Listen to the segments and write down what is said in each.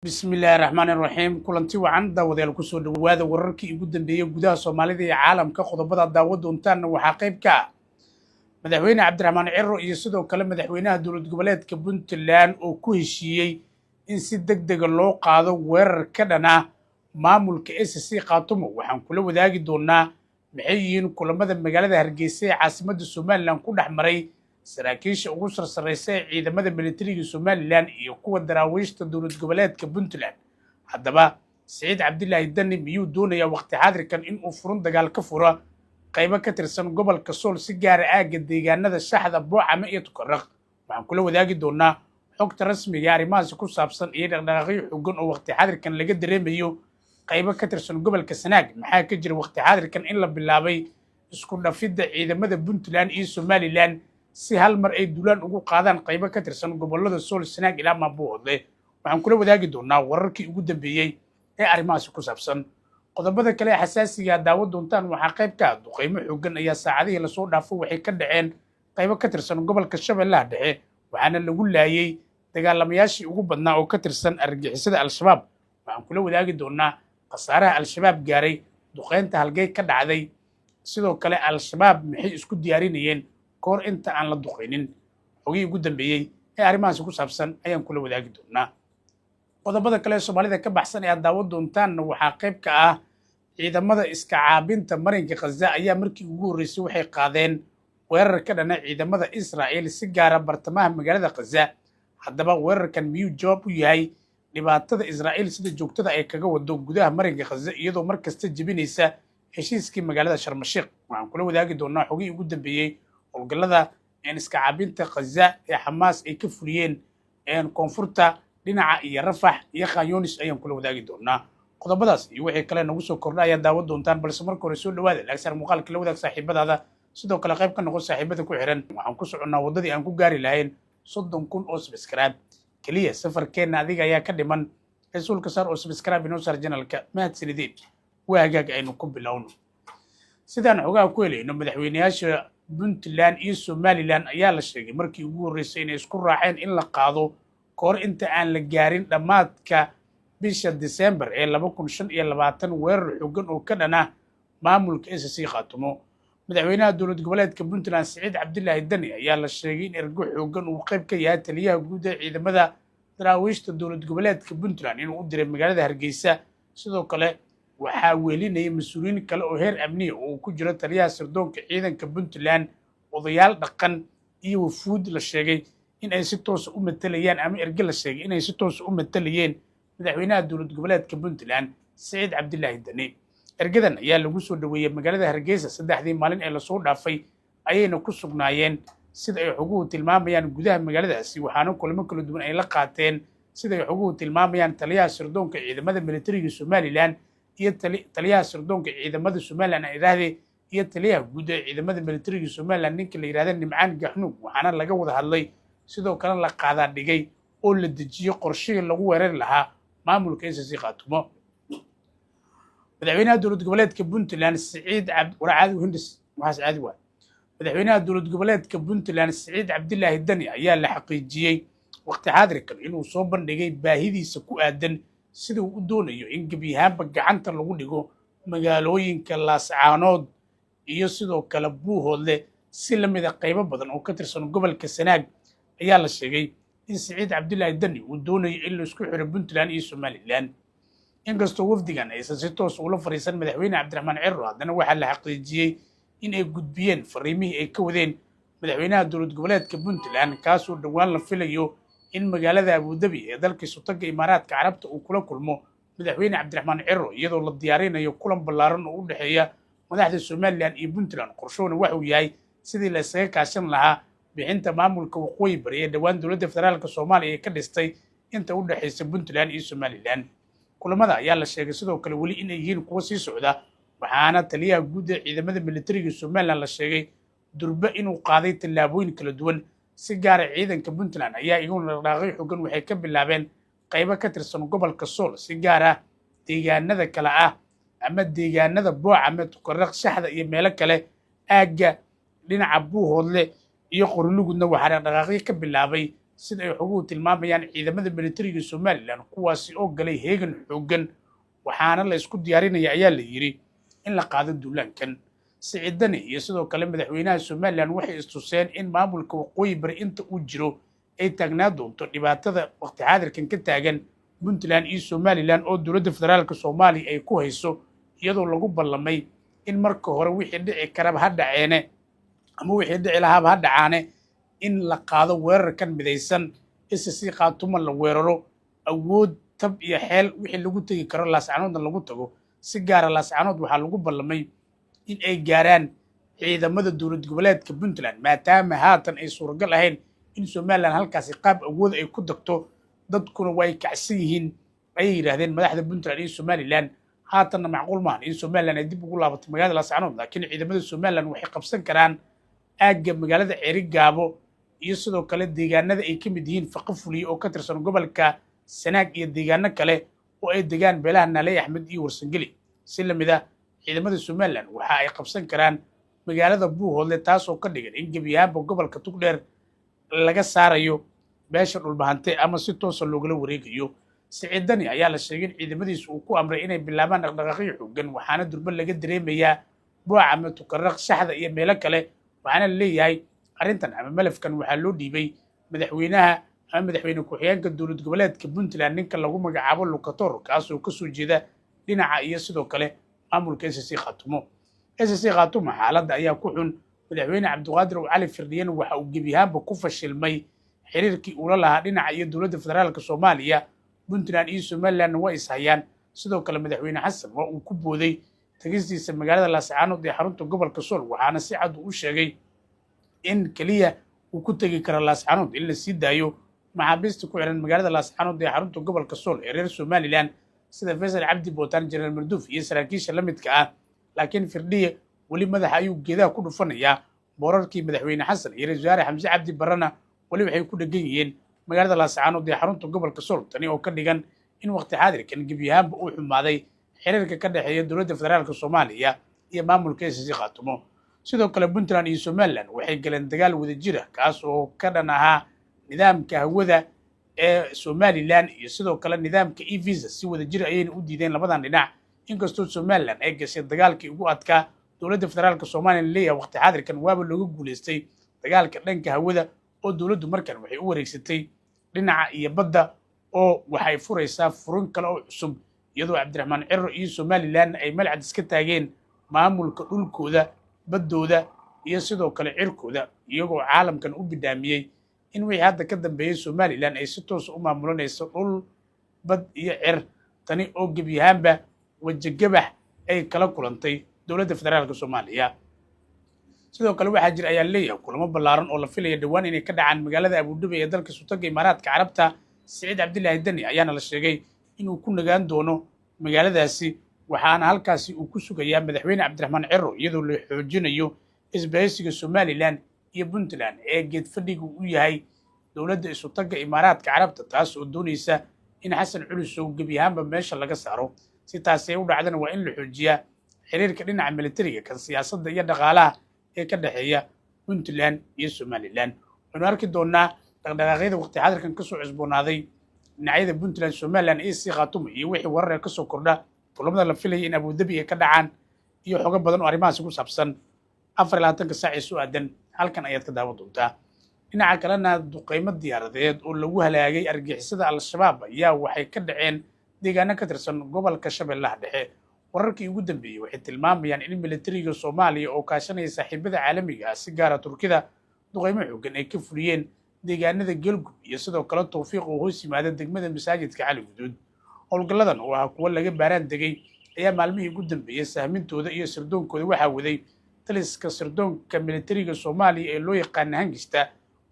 بسم الله الرحمن الرحيم كلنتي وعن داوديال كسو dhawaada wararkii ugu dambeeyay gudaha Soomaalida iyo caalamka qodobada daawad doontaan waxa qayb ka madaxweyne Cabdiraxmaan Ciro iyo sidoo kale madaxweynaha dowlad goboleedka Puntland oo ku heshiiyay in si degdeg ah loo qaado weerar ka dhana maamulka SSC Khaatumo waxaan kula wadaagi doonaa maxay yihiin kulamada magaalada Hargeysa ee caasimadda Soomaaliland ku dhaxmaray saraakiisha ugu sarsareysa ciidamada militariga Soomaaliland iyo kuwa daraawiishta dowlad goboleedka Puntland haddaba Saciid Cabdilaahi Dani miyuu doonayaa waqti xaadirkan in uu furun dagaal ka furo qaybo ka tirsan gobolka Sool si gaar ah aaga deegaanada Shaxda Boocama iyo Tukaraq waxaan kula wadaagi doonaa xogta rasmiga arrimahaas ku saabsan iyo dhaqdhaqaaqyo xooggan oo waqti xaadirkan laga dareemayo qaybo ka tirsan gobolka Sanaag maxaa ka jira waqti xaadirkan in la bilaabay isku dhafidda ciidamada Puntland iyo Somaliland si hal mar ay duulaan ugu qaadaan qaybo ka tirsan gobolada Sool Sanaag ilaa Maabuuqde waxaan kula wadaagi doonaa wararkii ugu dambeeyay ee arrimahaas ku saabsan qodobada kale ee xasaasiga daawad doontaan waxaa qayb ka ah duqeymo xooggan ayaa saacadihii la soo dhaafay waxay ka dhaceen qaybo ka tirsan gobolka Shabeellaha Dhexe waxaana lagu laayay dagaalamayaashii ugu badnaa oo ka tirsan argagixisada Al-Shabaab waxaan kula wadaagi doonaa khasaaraha Al-Shabaab gaaray duqeynta halgey ka dhacday sidoo kale Al-Shabaab maxay isku diyaarinayeen koor inta aan la duqeynin xogii ugu dambeeyay ee arrimahaas ku saabsan ayaan kula wadaagi doonaa qodobada kale ee Soomaalida ka baxsan ee daawad doontaan waxaa qayb ka ah ciidamada iska caabinta marinka Gaza ayaa markii ugu horeysay waxay qaadeen weerar ka dhana ciidamada Israa'iil si gaar ah bartamaha magaalada Gaza haddaba weerarkan miyuu jawaab u yahay dhibaatada Israa'iil sida joogtada ay kaga wado gudaha marinka Gaza iyadoo markasta jebinaysa heshiiskii magaalada Sharm el-Sheikh waxaan kula wadaagi doonaa xogii ugu dambeeyay howlgallada iska caabinta Gaza ee Xamaas ay ka fuliyeen koonfurta dhinaca iyo Rafax iyo Khan Younis ayaan kula wadaagi doonaa qodobadaas iyo wixii kale nagu soo kordhaya daawad doontaan balse marka hore soo dhawaada laagsar muuqaalka la wadaag saaxiibadaada sidoo kale qayb ka noqon saaxiibada ku xiran waxaan ku soconnaa wadadii aan ku gaari lahayn 30,000 oo subscribe kaliya safarkeena adiga ayaa ka dhiman rasuulka saar oo subscribe inoo saar channelka mahadsanideen waa hagaag aynu ku bilowno sidaan xogaha ku helayno madaxweynayaasha Puntland iyo Somaliland ayaa la sheegay markii ugu horeysay inay isku raaceen in la qaado koor inta aan la gaarin dhamaadka bisha December ee 2025 weerar xooggan oo ka dhana maamulka SSC Khaatumo madaxweynaha dowlad goboleedka Puntland Saciid Cabdilaahi Dani ayaa la sheegay in ergo xooggan uu qayb ka yahay taliyaha guud ee ciidamada daraawiishta dowlad goboleedka Puntland inuu u diray magaalada Hargeysa sidoo kale waxaa weelinayay mas'uuliyiin kale oo heer amni oo ku jira taliyaha sirdoonka ciidanka Puntland odayaal dhaqan iyo wafuud la sheegay in ay si toos u matalayaan ama erge la sheegay in ay si toos u matalayeen madaxweynaha dowlad goboleedka Puntland Saciid Cabdilaahi Dani ergadan ayaa lagu soo dhaweeyay magaalada Hargeysa saddexdii maalin ee la soo dhaafay ayayna ku sugnaayeen sida ay xoguhu tilmaamayaan gudaha magaaladaasi waxaana kulamo kala duwan ay la qaateen sida ay xoguhu tilmaamayaan taliyaha sirdoonka ciidamada militariga Somaliland iyo taliyaha sirdoonka ciidamada Somaliland ay yiraahdeen iyo taliyaha guud ee ciidamada militariga Somaliland ninka la yiraahdo Nimcaan Gaxnuug waxaana laga wada hadlay sidoo kale la qaadaa dhigay oo la dejiyo qorshihii lagu weerari lahaa maamulka SSC Khaatumo madaxweynaha dowlad goboleedka Puntland Saciid madaxweynaha dowlad goboleedka Puntland Saciid Cabdilaahi Dani ayaa la xaqiijiyay waqti xaadirkan inuu soo bandhigay baahidiisa ku aadan sida uu doonayo in gabiyahanba gacanta lagu dhigo magaalooyinka Laascaanood iyo sidoo kale Buuhoodle si la mid ah qaybo badan oo ka tirsan gobolka Sanaag ayaa la sheegay in Saciid Cabdilaahi Dani uu doonayo in la isku xiro Puntland iyo Somaliland inkastoo wafdigan aysan si toos ula fariisan madaxweyne Cabdiraxmaan Ciro haddana waxaa la xaqiijiyay in ay gudbiyeen fariimihii ay ka wadeen madaxweynaha dowlad goboleedka Puntland kaasoo dhawaan la filayo in magaalada Abu Dhabi ee dalka Sultanka Imaaraadka Carabta uu kula kulmo madaxweyne Cabdiraxmaan Ciro iyadoo la diyaarinayo kulan ballaaran oo u dhaxeeya madaxda Somaliland iyo Puntland qorshoona waxa uu yahay sidii la isaga kaashan lahaa bixinta maamulka waqooyi bari ee dhawaan dowladda federaalka Soomaaliya ay ka dhistay inta u dhaxaysa Puntland iyo Somaliland kulamada ayaa la sheegay sidoo kale weli in ay yihiin kuwa sii socda waxaana taliyaha guud ee ciidamada militariga Somaliland la sheegay durba inuu qaaday tallaabooyin kala duwan si gaar ah ciidanka Puntland ayaa iyaguna dhaqaaqyo xooggan waxay ka bilaabeen qaybo ka tirsan gobolka Sool si gaar ah deegaanada kala ah ama deegaanada Boocama Tukaraq Shaxda iyo meelo kale aagga dhinaca Buuhoodle iyo Qorlugudna waxaa dhaqaaqyo ka bilaabay sida ay xoguhu tilmaamayaan ciidamada militariga somalilan kuwaasi oo galay heegan xooggan waxaana la isku diyaarinaya ayaa la yidhi in la qaado duulaankan siciidani iyo sidoo kale madaxweynaha somalilan waxay istuseen in maamulka waqooyi bari inta uu jiro ay taagnaa doonto dhibaatada waqti xaadirkan ka taagan puntland iyo somalilan oo dowladda federaalka soomaaliya ay ku hayso iyadoo lagu ballamay in marka hore wixii dhici karaba ha dhaceene ama wixii dhici lahaaba ha dhacaane in la qaado weerarkan midaysan SSC Khaatumo la weeraro awood tab iyo xeel wixii lagu tegi karo laascanoodna lagu tago si gaara laascanood waxaa lagu ballamay in ay gaaraan ciidamada dowlad goboleedka puntland maadaama haatan ay suuragal ahayn in somalilan halkaasi qaab awood ay ku dagto dadkuna way kacsan yihiin ayay yidhaahdeen madaxda puntland iyo somalilan haatanna macquul maahan in somalilan ay dib ugu laabato magaalada laascanood laakiin ciidamada somalilan waxay qabsan karaan aagga magaalada Ceerigaabo iyo sidoo kale deegaanada ay ka mid yihiin Faqo Fuliye oo ka tirsan gobolka Sanaag iyo deegaano kale oo ay degaan beelaha Naaley Axmed iyo Warsangeli si lamid ah ciidamada somalilan waxa ay qabsan karaan magaalada Buuhoodle taas oo ka dhigan in gebiyahanba gobolka Tugdheer laga saarayo beesha dhulbahante ama si toos ah loogala wareegayo siciidani ayaa la sheegay in ciidamadiisu uu ku amray inay bilaabaan dhaqdhaqaaqyo xooggan waxaana durba laga dareemayaa Buuca ama Tukarraq Shaxda iyo meelo kale waxaana la leeyahay arrintan ama malafkan waxaa loo dhiibay madaxweynaha ama madaxweyne ku-xigeenka dowlad goboleedka puntland ninka lagu magacaabo Lukator kaas oo kasoo jeeda dhinaca iyo sidoo kale maamulka SSC Khaatumo xaaladda ayaa ku xun madaxweyne cabdiqaadir cali firdhiyan waxa uu gebiyahaanba ku fashilmay xiriirkii uu la lahaa dhinaca iyo dowladda federaalka soomaaliya puntland iyo somalilandna waa is hayaan sidoo kale madaxweyne xasan waa uu ku booday tagistiisa magaalada laascaanood ee xarunta gobolka sool waxaana si cad u sheegay in keliya uu ku tegi karo laascaanood in la sii daayo maxaabiista ku xiran magaalada laascaanood ee xarunta gobolka sool ee reer somaliland sida faysal cabdi bootaan jeneraal marduuf iyo saraakiisha la midka ah laakiin firdhiye weli madaxa ayuu geedaha ku dhufanayaa boorarkii madaxweyne xasan iyo ra-iisul wasaare xamse cabdi barrena weli waxay ku dhegan yihiin magaalada laascaanood ee xarunta gobolka sool tani oo ka dhigan in waqti xaadirkan gebiyahaanba uu xumaaday xiriirka ka dhexeeya dowladda federaalka soomaaliya iyo maamulka SSC Khaatumo sidoo kale puntland iyo somaliland waxay galeen dagaal wadajira kaas oo ka dhan ahaa nidaamka hawada ee somaliland iyo sidoo kale nidaamka e-visa si wadajir ayayna u diideen labadan dhinac inkastoo somaliland ay gashay dagaalkii ugu adkaa dowladda federaalka soomaaliya leeyahay waqti xaadirkan waaba looga guulaystay dagaalka dhanka hawada oo dowladdu markan waxay u wareegsatay dhinaca iyo badda oo waxay furaysaa furin kale oo cusub iyadoo cabdiraxmaan cirro iyo somaliland ay malcad iska taageen maamulka dhulkooda baddooda iyo sidoo kale cirkooda iyagoo caalamkan u bidhaamiyey in wixii hadda ka dambeeyey somaliland ay si toos u maamulanayso dhul bad iyo cir tani oo gebyahaanba wajigabax ay kala kulantay dowladda federaalka soomaaliya sidoo kale waxaa jira ayaa leeyahay kulamo ballaaran oo la filaya dhowaan inay ka dhacaan magaalada abuudhabi ee dalka sultanka imaaraadka carabta siciid cabdilaahi dani ayaana la sheegay inuu ku nagaan doono magaaladaasi waxaana halkaasi uu ku sugayaa madaxweyne cabdiraxmaan cirro iyadoo la xoojinayo isbahaysiga somaliland iyo puntland ee geed fadhiga u yahay dowladda sultanka imaaraadka carabta taas oo doonaysa in xasan culusow gebyahaanba meesha laga saaro si taasi ay u dhacdana waa in la xoojiyaa xiriirka dhinaca militariga kan siyaasadda iyo dhaqaalaha ee ka dhexeeya puntland iyo somaliland waxaynu arki doonaa dhaqdhaqaaqyada waqti xaadirkan kasoo cusboonaaday dhinacyada puntland somaliland iyo SSC Khaatumo iyo wixii warar ee kasoo kordha kulamada la filayay in abuudhabi ay ka dhacaan iyo xogo badan oo arrimahaasi ku saabsan 24 saac ee soo aadan halkan ayaad ka daawan doontaa dhinaca kalena duqeymo diyaaradeed oo lagu halaagay argixisada al-shabaab ayaa waxay ka dhaceen deegaano ka tirsan gobolka shabeellaha dhexe wararkii ugu dambeeyey waxay tilmaamayaan in militariga soomaaliya oo kaashanaya saaxiibada caalamiga ah si gaara turkida duqeymo xooggan ay ka fuliyeen deegaanada galgub iyo sidoo kale tawfiiq oo hoos yimaada degmada masaajidka cali guduud howlgalladan oo ah kuwo laga baaraan degay ayaa maalmihii ugu dambeeyey sahmintooda iyo sirdoonkooda waxaa waday taliska sirdoonka militariga soomaaliya ee loo yaqaana hangista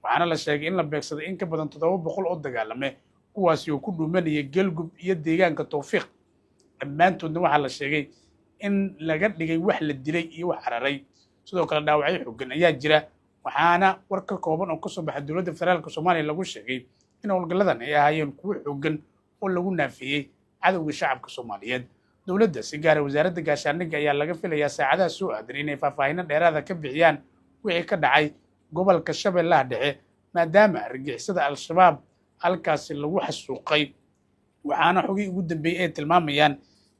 waxaana la sheegay in la beegsaday in ka badan 700 oo dagaalame kuwaasi oo ku dhuumanaya galgub iyo deegaanka tawfiiq dhammaantoodna waxaa la sheegay in laga dhigay wax la dilay iyo wax cararay sidoo kale dhaawacyo xooggan ayaa jira waxaana war ka kooban oo kasoo baxa dowladda federaalka soomaaliya lagu sheegay in howlgalladan ay ahaayeen kuwo xooggan oo lagu naafiyey cadowga shacabka soomaaliyeed dowladda si gaara wasaaradda gaashaandhigga ayaa laga filayaa saacadaha soo aadan inay faahfaahinno dheeraada ka bixiyaan wixii ka dhacay gobolka shabeellaha dhexe maadaama argagixisada al-shabaab halkaasi lagu xasuuqay. waxaana xogii ugu dambeeyey ay tilmaamayaan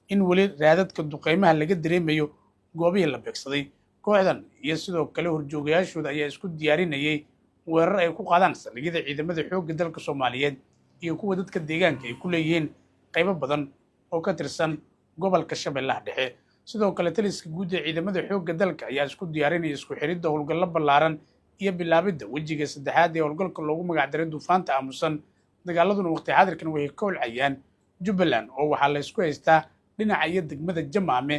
in weli raadadka duqeymaha laga dareemayo goobihii la beegsaday. kooxdan iyo sidoo kale horjoogayaashooda ayaa isku diyaarinayay weerar ay ku qaadaan saldhigyada ciidamada xoogga dalka Soomaaliyeed iyo kuwa dadka deegaanka ay ku leeyihiin qaybo badan oo ka tirsan gobolka Shabeellaha Dhexe. sidoo kale taliska guud ee ciidamada xoogga dalka ayaa isku diyaarinaya isku xiridda howlgallo ballaaran iyo bilaabidda wejiga saddexaad ee howlgalka loogu magac daray duufaanta aamusan. dagaaladuna waqti xaadirkan waxay ka holcayaan Jubbaland oo waxaa la isku haystaa dhinaca iyo degmada Jamaame.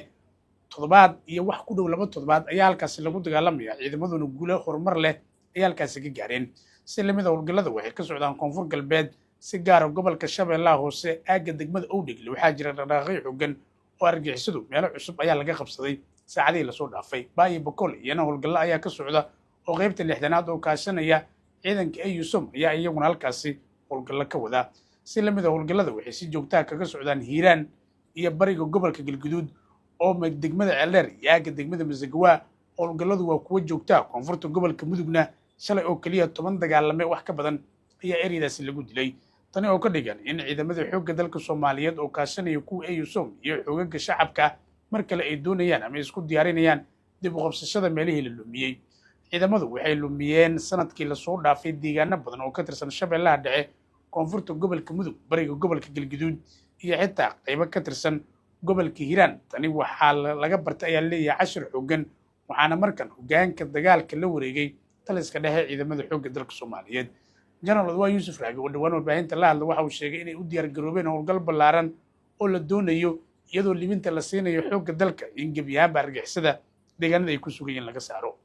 toddobaad iyo wax ku dhow 2 toddobaad ayaa halkaasi lagu dagaalamaya. ciidamaduna guulo horumar leh ayaa halkaasi ka gaareen. si lamid ah howlgallada waxay ka socdaan koonfur galbeed, si gaara gobolka Shabeellaha Hoose aagga degmada Owdhegle. waxaa jira dhaqdhaqaaqyo xooggan oo argagixisadu meelo cusub ayaa laga qabsaday saacadihii lasoo dhaafay. Baayo Boqol iyana howlgallo ayaa ka socda oo qaybta 6aad oo kaashanaya ciidanka AUSOM ayaa iyaguna halkaasi howlgallo ka wada. si lamid ah howlgallada waxay si joogtaa kaga socdaan Hiiraan iyo bariga gobolka Galgaduud oo degmada Ceeldheer iyo aagga degmada Masagawa. howlgalladu waa kuwo joogtaa. koonfurta gobolka Mudugna shalay oo kaliya 10 dagaalame wax ka badan ayaa ereydaasi lagu dilay. tani oo ka dhigan in ciidamada xoogga dalka Soomaaliyeed oo kaashanaya kuwa AUSOM iyo xoogagga shacabka mar kale ay doonayaan ama isku diyaarinayaan dib u qabsashada meelihii la lumiyey. ciidamadu waxay lumiyeen sanadkii lasoo dhaafay deegaano badan oo ka tirsan Shabeellaha Dhexe, koonfurta gobolka Mudug, bariga gobolka Galgaduud iyo xitaa qaybo ka tirsan gobolka Hiiraan. tani waxaa laga bartay ayaa leeyahay cashir xooggan, waxaana markan hoggaanka dagaalka la wareegay taliska dhexe ciidamada xoogga dalka Soomaaliyeed. General Odwaa Yuusuf Raage oo dhawaan warbaahinta la hadla waxa uu sheegay inay u diyaar garoobeen howlgal ballaaran oo la doonayo iyadoo libinta la siinayo xoogga dalka in gebi ahaanba argagixisada deegaanada ay ku sugan yihiin laga saaro.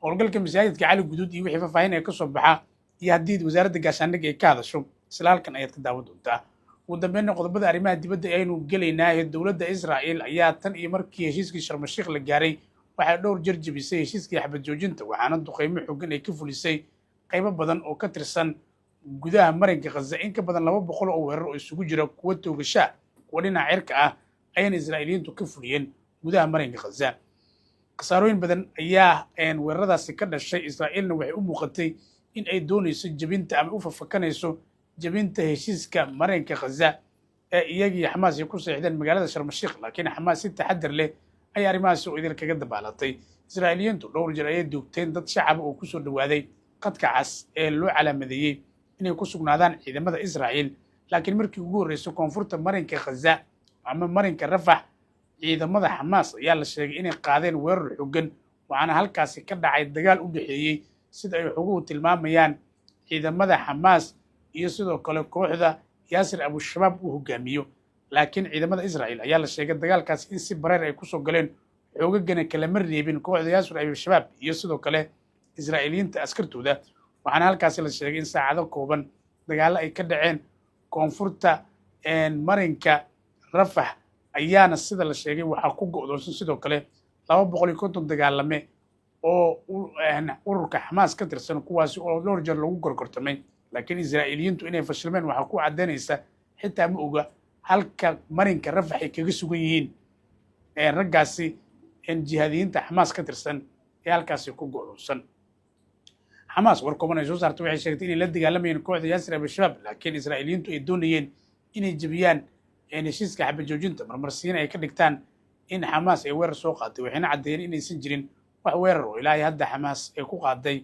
howlgalka masaajidka Cali Guduud iyo wixii faahfaahin ee ka soo baxa iyo haddii wasaaradda gaashaandhigga ay ka hadasho isla halkan ayaad ka daawan doontaa. ugu dambeynna qodobada arrimaha dibadda ayaynu gelaynaa. dowladda Israa'iil ayaa tan iyo markii heshiiskii Sharm el-Sheikh la gaaray waxay dhowr jeer jebisay heshiiskii xabad joojinta, waxaana duqeymo xooggan ay ka fulisay qaybo badan oo ka tirsan gudaha marinka Gaza. in ka badan 200 oo weerar oo isugu jira kuwa toogasha kuwa dhinaca cirka ah ayayna Israa'iiliyiintu ka fuliyeen gudaha marinka Gaza. khasaarooyin badan ayaa weeraradaasi ka dhashay. Israa'iilna waxay u muuqatay in ay doonayso jebinta ama u fafakanayso jebinta heshiiska marinka Gaza ee iyagii Xamaas ay ku saxiixdeen magaalada Sharm el-Sheikh, laakiin Xamaas si taxadar leh ay arrimahaasi oo idil kaga dabaalatay. Israa'iiliyiintu dhowr jeer ayay doogteen dad shacab oo ku soo dhawaaday qadka cas ee loo calaamadeeyey inay ku sugnaadaan ciidamada Israa'iil, laakiin markii ugu horreysay koonfurta marinka Gaza ama marinka Rafax ciidamada Xamaas ayaa la sheegay inay qaadeen weerar xooggan, waxaana halkaasi ka dhacay dagaal u dhexeeyey sida ay xoguhu tilmaamayaan ciidamada Xamaas iyo sidoo kale kooxda Yaasir Abu-Shabaab uu hogaamiyo. laakiin ciidamada Israa'iil ayaa la sheegay dagaalkaas in si bareer ay ku soo galeen, xoogagana kala ma reebin kooxda Yaasir Abu-Shabaab iyo sidoo kale Israa'iiliyiinta askartooda. waxaana halkaasi la sheegay in saacado kooban dagaallo ay ka dhaceen koonfurta marinka Rafax ayaana sida la sheegay waxaa ku go'doonsan sidoo kale 250 dagaalame oo ururka Xamaas ka tirsan, kuwaasi oo dhowr jeer lagu gorgortamay. laakiin Israa'iiliyiintu inay fashilmeen waxaa ku caddaynaysa xitaa ma oga halka marinka Rafax ay kaga sugan yihiin raggaasi jihaadiyiinta Xamaas ka tirsan ee halkaasi ku go'doonsan. Xamaas war kooban ay soo saartay waxay sheegtay inay la dagaalamayeen kooxda Yaasir Abu-Shabaab, laakiin Israa'iiliyiintu ay doonayeen inay jebiyaan heshiiska xabad joojinta marmarsiina ay ka dhigtaan in Xamaas ay weerar soo qaaday. waxayna caddeeyeen inaysan jirin wax weerar oo ilaa hadda Xamaas ay ku qaaday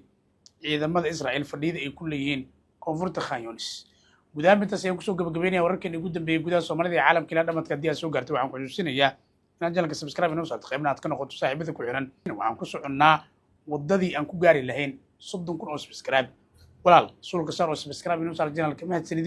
ciidamada Israa'iil fadhiyada ay ku leeyihiin koonfurta Khan Yunis. gudaha intaas ayaan kusoo gabagabeynaya wararkan ugu dambeeyay gudaha Soomaalida iyo caalamka ilaa dhamaadka. haddii aad soo gaartay waxaan ku xusuusinayaa inaad channelka subscribe inoo saarto, qaybna aad ka noqoto saaxiibada ku xiran. waxaan ku soconnaa wadadii aan ku gaari lahayn 30,000 oo subscribe. walaal sulka saar oo subscribe inoo saar channelka mahadsanidin.